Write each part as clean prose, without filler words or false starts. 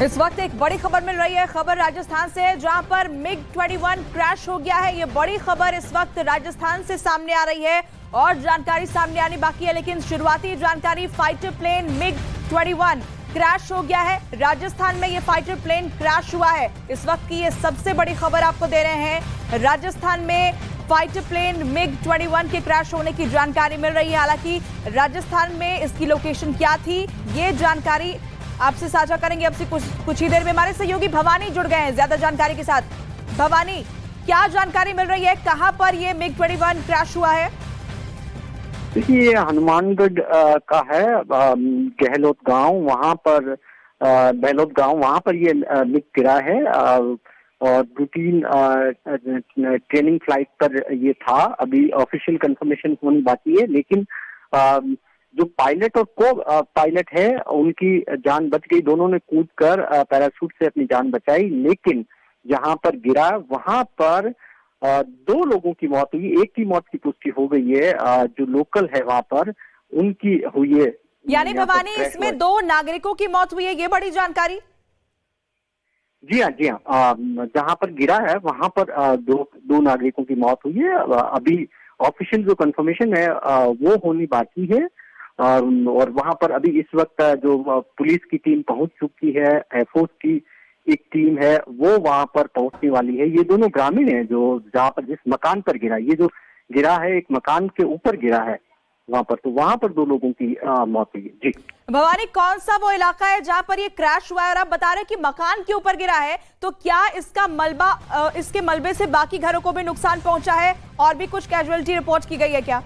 इस वक्त एक बड़ी खबर मिल रही है। खबर राजस्थान से है, जहां पर मिग 21 क्रैश हो गया है। ये बड़ी खबर इस वक्त राजस्थान से सामने आ रही है और जानकारी सामने आनी बाकी है, लेकिन शुरुआती जानकारी, फाइटर प्लेन मिग 21 क्रैश हो गया है। राजस्थान में ये फाइटर प्लेन क्रैश हुआ है। इस वक्त की ये सबसे बड़ी खबर आपको दे रहे हैं। राजस्थान में फाइटर प्लेन मिग 21 के क्रैश होने की जानकारी मिल रही है। हालांकि राजस्थान में इसकी लोकेशन क्या थी, ये जानकारी आपसे साझा करेंगे अब से कुछ ही देर में। हमारे सहयोगी भवानी जुड़ गए हैं ज्यादा जानकारी के साथ। भवानी, क्या जानकारी मिल रही है, कहां पर ये मिग 21 क्रैश हुआ है? देखिए, ये हनुमानगढ़ का है, गहलोत गांव, वहां पर बहलोत गांव, वहां पर ये मिग गिरा है और रूटीन ट्रेनिंग फ्लाइट पर ये था। अभी ऑफिशियल कंफर्मेशन होनी बाकी है, लेकिन जो पायलट और को पायलट है उनकी जान बच गई। दोनों ने कूदकर पैराशूट से अपनी जान बचाई, लेकिन जहां पर गिरा वहां पर दो लोगों की मौत हुई। एक की मौत की पुष्टि हो गई है, जो लोकल है वहां पर उनकी हुई है। यानी भवानी, इसमें दो नागरिकों की मौत हुई है, ये बड़ी जानकारी? जी हाँ, जी हाँ। जहां पर गिरा है वहां पर दो नागरिकों की मौत हुई है। अभी ऑफिशियल जो कंफर्मेशन है वो होनी बाकी है। और वहां पर अभी इस वक्त जो पुलिस की टीम पहुंच चुकी है, एयरफोर्स की एक टीम है, वो वहां पर पहुंचने वाली है। ये दोनों ग्रामीण हैं जो जहां पर जिस मकान पर गिरा, ये जो गिरा है एक मकान के ऊपर गिरा है वहां पर, तो वहां पर दो लोगों की मौत हुई है। जी भवानी, कौन सा वो इलाका है जहां पर ये क्रैश हुआ है? और आप बता रहे हैं कि मकान के ऊपर गिरा है, तो क्या इसका मलबा, इसके मलबे से बाकी घरों को भी नुकसान पहुंचा है और भी कुछ कैजुअलिटी रिपोर्ट की गई है क्या?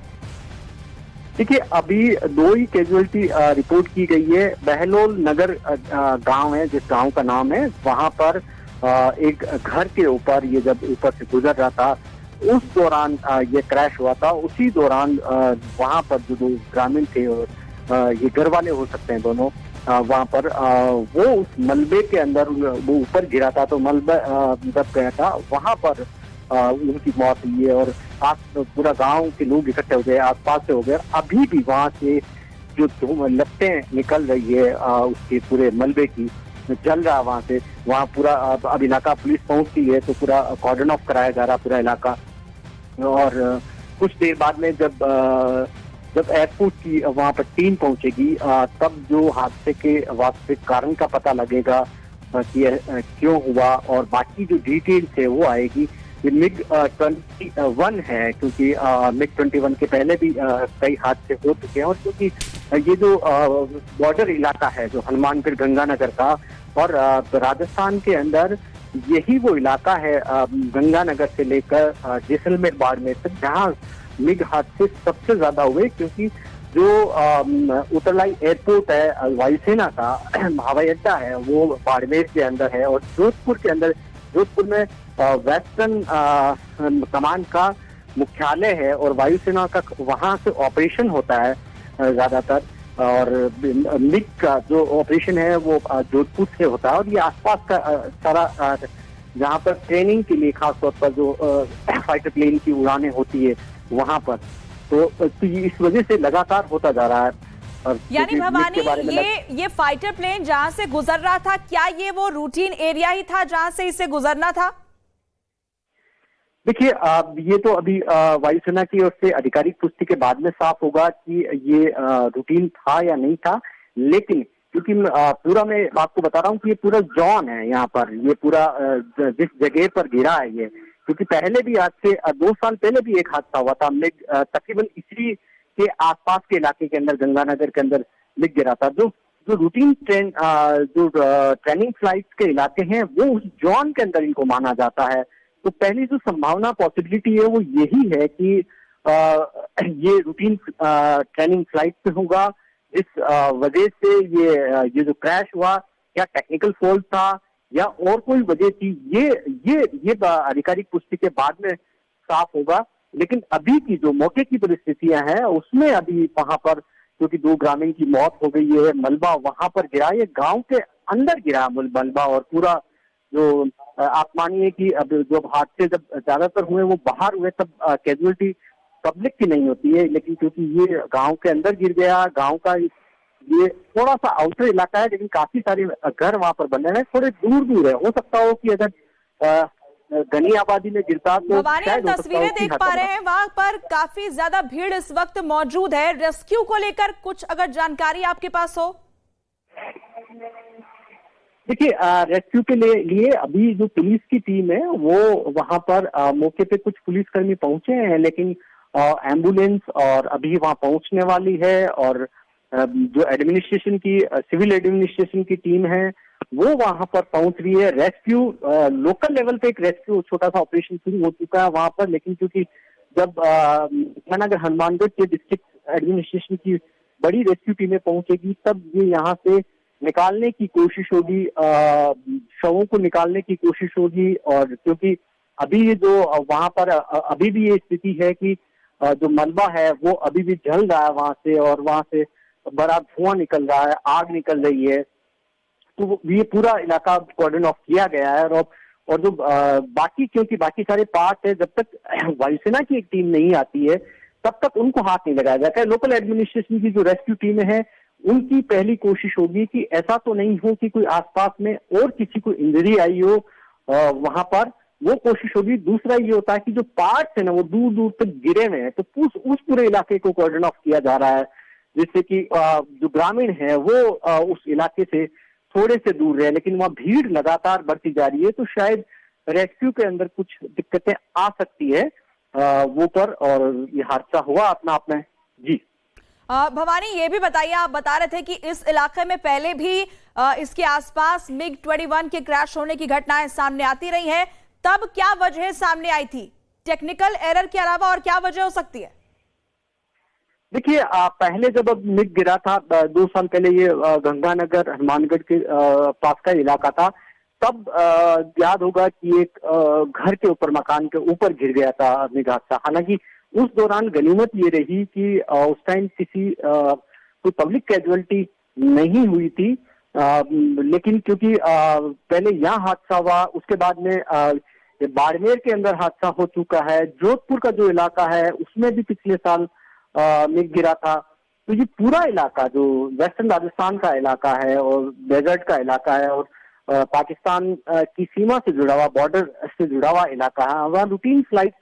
देखिए, अभी दो ही कैजुअलिटी रिपोर्ट की गई है। बहलोल नगर गांव है, जिस गांव का नाम है, वहां पर एक घर के ऊपर ये जब ऊपर से गुजर रहा था, उस दौरान ये क्रैश हुआ था। उसी दौरान वहां पर जो दो ग्रामीण थे, और ये घर वाले हो सकते हैं दोनों, वहां पर वो उस मलबे के अंदर वो ऊपर गिरा था, तो मलबा दब गया था, वहां पर उनकी मौत हुई है। और पूरा गांव के लोग इकट्ठे हो गए, आसपास से हो गए। अभी भी वहां से जो लपटें निकल रही है उसके पूरे मलबे की, जल रहा वहां से। वहां पूरा अब इलाका, पुलिस पहुंचती है तो पूरा कॉर्डन ऑफ कराया जा रहा पूरा इलाका। और कुछ देर बाद में जब एयरपोर्ट की वहां पर टीम पहुंचेगी, तब जो हादसे के वास्तविक कारण का पता लगेगा कि क्यों हुआ, और बाकी जो डिटेल्स है वो आएगी। ये मिग 21 है, क्योंकि मिग 21 के पहले भी कई हादसे हो चुके हैं। और क्योंकि ये जो बॉर्डर इलाका है जो हनुमानगढ़ गंगानगर का, और राजस्थान के अंदर यही वो इलाका है गंगानगर से लेकर जैसलमेर बाड़मेर तक, जहाँ मिग हादसे सबसे ज्यादा हुए। क्योंकि जो उतरलाई एयरपोर्ट है वायुसेना का हवाई अड्डा है, वो बाड़मेर के अंदर है। और जोधपुर के अंदर, जोधपुर में वेस्टर्न कमांड का मुख्यालय है, और वायुसेना का वहां से ऑपरेशन होता है ज्यादातर। और मिग का जो ऑपरेशन है वो जोधपुर से होता है। और ये आसपास का सारा जहाँ पर ट्रेनिंग के लिए खासतौर पर जो फाइटर प्लेन की उड़ानें होती है वहां पर, तो इस वजह से लगातार होता जा रहा है। यानी भवानी, ये फाइटर प्लेन जहां से गुजर रहा था, क्या ये वो रूटीन एरिया ही था जहां से इसे गुजरना था? देखिए, ये तो अभी वायुसेना की ओर से आधिकारिक पुष्टि के बाद में साफ होगा कि ये रूटीन था या नहीं था। लेकिन क्योंकि पूरा मैं आपको बता रहा हूँ कि ये पूरा जोन है यहाँ पर, ये पूरा जिस जगह पर गिरा है ये, क्योंकि पहले भी, आज से 2 साल पहले भी एक हादसा हुआ था मिग तकरीबन इसी के आसपास के इलाके के अंदर, गंगानगर के अंदर मिग गिरा था। जो रूटीन जो ट्रेनिंग फ्लाइट के इलाके हैं वो उस जोन के अंदर इनको माना जाता है। तो पहली जो संभावना, पॉसिबिलिटी है, वो यही है कि ये रूटीन ट्रेनिंग फ्लाइट पे होगा। इस वजह से ये जो क्रैश हुआ, क्या टेक्निकल फॉल्ट था या और कोई वजह थी, ये आधिकारिक पुष्टि के बाद में साफ होगा। लेकिन अभी की जो मौके की परिस्थितियां हैं उसमें अभी वहां पर, क्योंकि दो ग्रामीण की मौत हो गई है, मलबा वहां पर गिरा, ये गांव के अंदर गिरा मलबा। और पूरा जो आप मानिए कि अब जब हादसे जब ज्यादातर हुए वो बाहर हुए, तब कैजुअलिटी पब्लिक की नहीं होती है। लेकिन क्योंकि ये गांव के अंदर गिर गया, गांव का ये थोड़ा सा आउटर इलाका है, लेकिन काफी सारे घर वहां पर बने हैं, थोड़े दूर दूर है। हो सकता हो कि अगर घनी आबादी में गिरता तो भवानी, हम शायद हो सकता हो तस्वीरें कि देख हटा पा रहे हैं, वहां पर काफी ज्यादा भीड़ इस वक्त मौजूद है। रेस्क्यू को लेकर कुछ अगर जानकारी आपके पास हो। देखिए, रेस्क्यू के लिए अभी जो पुलिस की टीम है वो वहां पर मौके पे कुछ पुलिसकर्मी पहुंचे हैं, लेकिन एम्बुलेंस और अभी वहां पहुंचने वाली है। और जो एडमिनिस्ट्रेशन की सिविल एडमिनिस्ट्रेशन की टीम है वो वहां पर पहुंच रही है। रेस्क्यू लोकल लेवल पे एक रेस्क्यू छोटा सा ऑपरेशन शुरू हो चुका है वहां पर, लेकिन क्योंकि जब अगर हनुमानगढ़ के डिस्ट्रिक्ट एडमिनिस्ट्रेशन की बड़ी रेस्क्यू टीमें पहुंचेगी तब ये यहाँ से निकालने की कोशिश होगी, शवों को निकालने की कोशिश होगी। और क्योंकि अभी ये जो वहां पर अभी भी ये स्थिति है कि जो मलबा है वो अभी भी जल रहा है वहां से, और वहां से बड़ा धुआं निकल रहा है, आग निकल रही है। तो ये पूरा इलाका कॉर्डन ऑफ किया गया है। और जो बाकी, क्योंकि बाकी सारे पार्ट है, जब तक वायुसेना की एक टीम नहीं आती है तब तक उनको हाथ नहीं लगाया जाता है। लोकल एडमिनिस्ट्रेशन की जो रेस्क्यू टीमें हैं उनकी पहली कोशिश होगी कि ऐसा तो नहीं हो कि कोई आसपास में और किसी को इंजरी आई हो वहां पर, वो कोशिश होगी। दूसरा ये होता है कि जो पार्ट्स है ना वो दूर दूर तक गिरे हुए हैं, तो उस पूरे इलाके को कॉर्डन ऑफ किया जा रहा है, जिससे कि जो ग्रामीण है वो उस इलाके से थोड़े से दूर रहे। लेकिन वहां भीड़ लगातार बढ़ती जा रही है, तो शायद रेस्क्यू के अंदर कुछ दिक्कतें आ सकती है वो पर, और ये हादसा हुआ अपना आप में। जी भवानी, ये भी बताइए, आप बता रहे थे कि इस इलाके में पहले भी इसके आसपास MiG-21 के क्रैश होने की घटनाएं सामने आती रही हैं, तब क्या वजह सामने आई थी? टेक्निकल एरर के अलावा और क्या वजह हो सकती है? देखिए, पहले जब अब मिग गिरा था 2 साल पहले, ये गंगानगर हनुमानगढ़ के पास का इलाका था, तब याद होगा कि एक घर के ऊपर, मकान के ऊपर गिर गया था मिग हादसा। हालांकि उस दौरान गनीमत ये रही कि उस टाइम किसी कोई पब्लिक कैजुअलिटी नहीं हुई थी, लेकिन क्योंकि पहले यहाँ हादसा हुआ, उसके बाद में बाड़मेर के अंदर हादसा हो चुका है, जोधपुर का जो इलाका है उसमें भी पिछले साल मिग गिरा था। तो ये पूरा इलाका जो वेस्टर्न राजस्थान का इलाका है और डेजर्ट का इलाका है और पाकिस्तान की सीमा से जुड़ा हुआ, बॉर्डर से जुड़ा हुआ इलाका है, वहाँ रूटीन फ्लाइट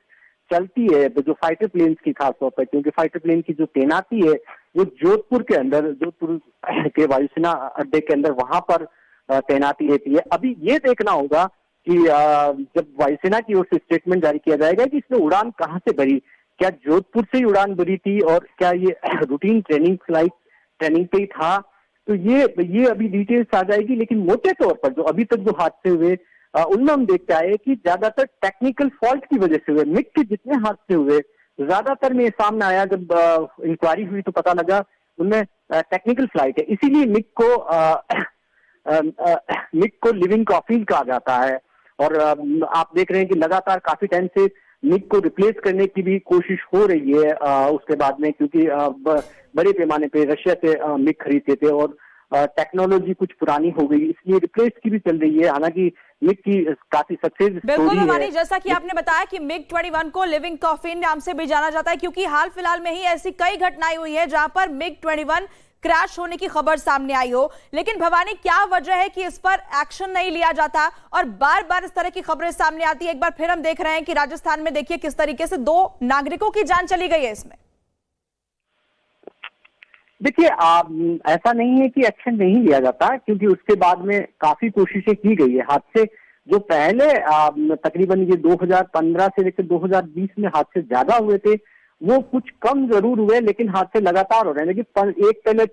चलती है जो फाइटर प्लेन्स की, खासतौर पर क्योंकि फाइटर प्लेन की जो तैनाती है वो जोधपुर के अंदर, जोधपुर के वायुसेना अड्डे के अंदर वहां पर तैनाती रहती है। अभी ये देखना होगा कि जब वायुसेना की ओर से स्टेटमेंट जारी किया जाएगा कि इसने उड़ान कहाँ से भरी, क्या जोधपुर से ही उड़ान भरी थी और क्या ये रूटीन ट्रेनिंग पे ही था, तो ये अभी डिटेल्स आ जाएगी। लेकिन मोटे तौर पर जो अभी तक जो हादसे हुए उनमें हम देखते आए कि ज्यादातर टेक्निकल फॉल्ट की वजह से हुए। मिग के जितने हादसे हुए ज्यादातर में सामने आया, जब इंक्वायरी हुई तो पता लगा उनमें टेक्निकल फ्लाइट है, इसीलिए मिग को लिविंग कॉफिन कहा जाता है। और आप देख रहे हैं कि लगातार काफी टाइम से मिग को रिप्लेस करने की भी कोशिश हो रही है उसके बाद में, क्योंकि बड़े पैमाने पे रशिया से मिग खरीदते थे और टेक्नोलॉजी कुछ पुरानी हो गई, इसलिए रिप्लेस की भी चल रही है। हालांकि मिग की काफी सक्सेस बिल्कुल भवानी, जैसा कि आपने बताया कि MiG-21 को लिविंग कॉफिन नाम से भी जाना जाता है, क्योंकि हाल फिलहाल में ही ऐसी कई घटनाएं हुई है जहां पर MiG-21 क्रैश होने की खबर सामने आई हो। लेकिन भवानी, क्या वजह है कि इस पर एक्शन नहीं लिया जाता और बार बार इस तरह की खबरें सामने आती है? एक बार फिर हम देख रहे हैं कि राजस्थान में देखिए किस तरीके से 2 नागरिकों की जान चली गई है इसमें। देखिए, ऐसा नहीं है कि एक्शन नहीं लिया जाता, क्योंकि उसके बाद में काफी कोशिशें की गई है। हादसे जो पहले तकरीबन ये 2015 से लेकर 2020 में हादसे ज्यादा हुए थे, वो कुछ कम जरूर हुए, लेकिन हादसे लगातार हो रहे हैं। लेकिन एक पहले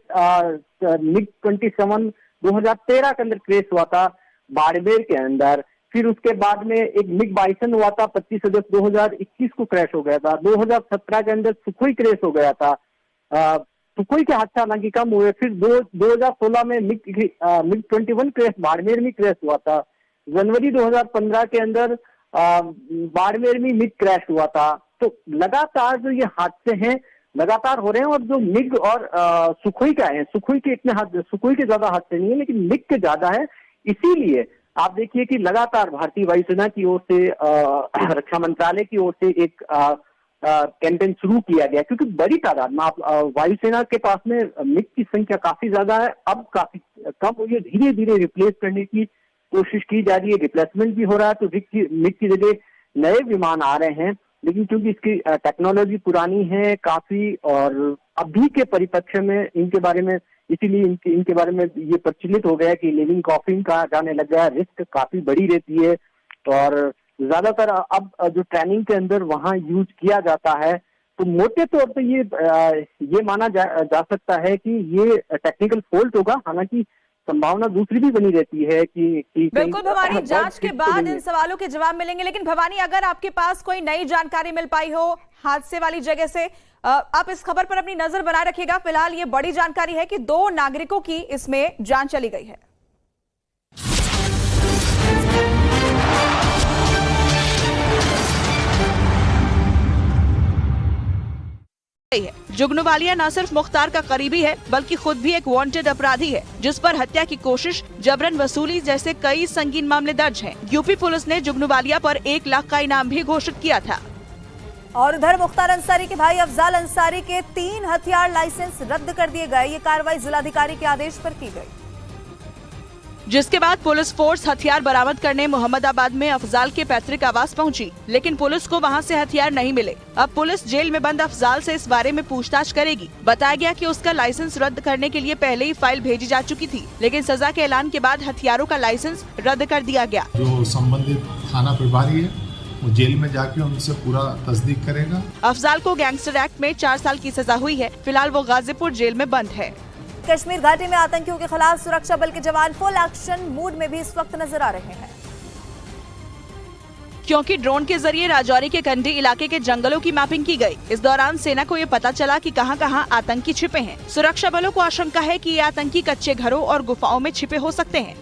MiG-27 2013 के अंदर क्रैश हुआ था बाड़मेर के अंदर, फिर उसके बाद में एक MiG-22 हुआ था 25 अगस्त 2021 को क्रैश हो गया था। 2017 के अंदर सुखोई क्रैश हो गया था, सुखोई के हादसा हालांकि कम हुए। फिर 2016 में MiG-21 क्रैश बाड़मेर में क्रैश हुआ था। जनवरी 2015 के अंदर बाड़मेर में मिग क्रैश हुआ था। तो लगातार जो ये हादसे हैं लगातार हो रहे हैं, और जो मिग और सुखोई का है, सुखोई के ज्यादा हादसे नहीं है, लेकिन मिग के ज्यादा है। इसीलिए आप देखिए कि लगातार भारतीय वायुसेना की ओर से, रक्षा मंत्रालय की ओर से एक कैंपेन शुरू किया गया, क्योंकि बड़ी तादाद में वायुसेना के पास में मिग की संख्या काफी ज्यादा है। अब काफी कम हुई है, धीरे धीरे रिप्लेस करने की कोशिश की जा रही है, रिप्लेसमेंट भी हो रहा है। तो मिग की जगह नए विमान आ रहे हैं, लेकिन क्योंकि इसकी टेक्नोलॉजी पुरानी है काफी, और अभी के परिप्रेक्ष्य में इनके बारे में, इसीलिए इनके बारे में ये प्रचलित हो गया कि लिविंग कॉफिन कहा जाने लग गया। रिस्क काफी बड़ी रहती है और ज्यादातर अब जो ट्रेनिंग के अंदर वहां यूज किया जाता है, तो मोटे तौर पे ये माना जा सकता है कि ये टेक्निकल फॉल्ट होगा। हालांकि संभावना दूसरी भी बनी रहती है कि बिल्कुल भवानी, जांच के बाद इन सवालों के जवाब मिलेंगे। लेकिन भवानी, अगर आपके पास कोई नई जानकारी मिल पाई हो हादसे वाली जगह से, आप इस खबर पर अपनी नजर बनाए रखिएगा। फिलहाल ये बड़ी जानकारी है कि 2 नागरिकों की इसमें जान चली गई है। जुगनू वालिया न सिर्फ मुख्तार का करीबी है, बल्कि खुद भी एक वांटेड अपराधी है, जिस पर हत्या की कोशिश, जबरन वसूली जैसे कई संगीन मामले दर्ज हैं। यूपी पुलिस ने जुगनू वालिया पर 1 लाख का इनाम भी घोषित किया था। और उधर मुख्तार अंसारी के भाई अफजाल अंसारी के 3 हथियार लाइसेंस रद्द कर दिए गए। ये कार्रवाई जिलाधिकारी के आदेश पर की गई, जिसके बाद पुलिस फोर्स हथियार बरामद करने मोहम्मदाबाद में अफजाल के पैतृक आवास पहुंची, लेकिन पुलिस को वहां से हथियार नहीं मिले। अब पुलिस जेल में बंद अफजाल से इस बारे में पूछताछ करेगी। बताया गया कि उसका लाइसेंस रद्द करने के लिए पहले ही फाइल भेजी जा चुकी थी, लेकिन सजा के ऐलान के बाद हथियारों का लाइसेंस रद्द कर दिया गया। जो संबंधित थाना प्रभारी है वो जेल में जाके उनसे पूरा तस्दीक करेगा। अफजाल को गैंगस्टर एक्ट में 4 साल की सजा हुई है। फिलहाल वो गाजीपुर जेल में बंद है। कश्मीर घाटी में आतंकियों के खिलाफ सुरक्षा बल के जवान फुल एक्शन मूड में भी इस वक्त नजर आ रहे हैं, क्योंकि ड्रोन के जरिए राजौरी के कंडी इलाके के जंगलों की मैपिंग की गई। इस दौरान सेना को ये पता चला कि कहां-कहां आतंकी छिपे हैं। सुरक्षा बलों को आशंका है कि ये आतंकी कच्चे घरों और गुफाओं में छिपे हो सकते हैं।